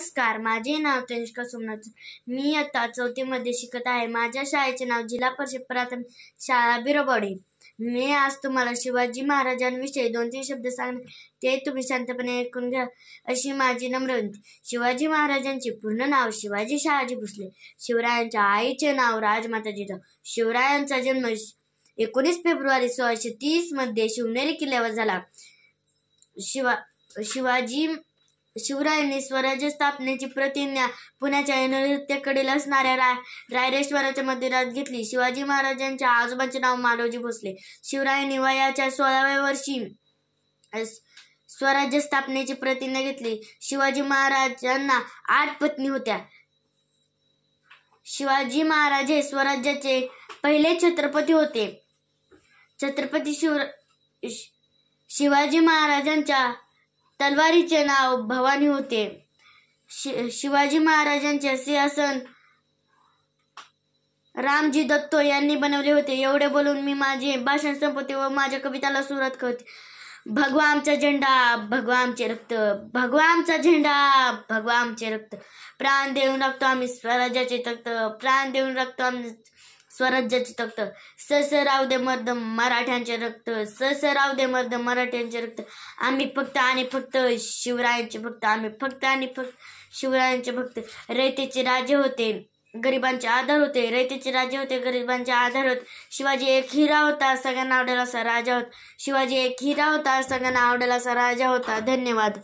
नमस्कार, माझे नाव तनिष्का सोमनाथ. मी इयत्ता 4थी मध्ये शिकत आहे. माझ्या शाळेचे नाव जिल्हा परिषद प्राथमिक शाळा बिरोबवाडी. मी आज तुम्हाला शिवाजी महाराजांविषयी 2-3 शब्द सांगणार, ते तुम्ही शांतपणे ऐकून घ्या अशी माझी नम्र विनंती. शिवाजी महाराजांचे पूर्ण नाव शिवाजी शहाजी भोसले. शिवरायांच्या आईचे नाव राजमाता जिजाऊ. शिवरायांचा जन्म 19 फेब्रुवारी 1630 मध्ये शिवनेरी किल्ल्यावर झाला. शिवरायांनी स्वराज्य स्थापनेची प्रतिज्ञा पुण्याच्या नैऋत्येकडील असणाऱ्या रायरेश्वराच्या मंदिरात घेतली. शिवाजी महाराजांच्या आजोबांचे नाव मालोजी भोसले. शिवरायांनी वयाच्या 16व्या वर्षी स्वराज्य स्थापनेची प्रतिज्ञा घेतली. शिवाजी महाराजांना 8 पत्नी होत्या. शिवाजी महाराज हे स्वराज्याचे पहिले छत्रपती होते. छत्रपती शिवाजी महाराजांच्या तलवारीचे नाव भवानी होते. शिवाजी महाराजांचे सिंहासन रामजी दत्तो यांनी बनवले होते. एवढे बोलून मी माझे भाषण संपवते व माझ्या कविताला सुरुवात करते. भगवा आमचा झेंडा, भगवा आमचे रक्त, भगवा आमचा झेंडा, भगवा आमचे रक्त. प्राण देऊन राखतो आम्ही स्वराज्याचे तख्त, प्राण देऊन राखतो आम्ही स्वराज्याचे तख्त. स राव दे मर्द मराठ्यांचे रक्त, स राव दे मर्द मराठ्यांचे रक्त. आम्ही फक्त आणि फक्त शिवरायांचे भक्त, आम्ही फक्त आणि फक्त शिवरायांचे भक्त. रयतेचे राजे होते, गरिबांचे आधार होते. रयतेचे राजे होते, गरिबांचे आधार होते. शिवाजी एक हिरा होता, सगळ्यांना आवडेल असा राजा होता. शिवाजी एक हिरा होता, सगळ्यांना आवडेल असा राजा होता. धन्यवाद.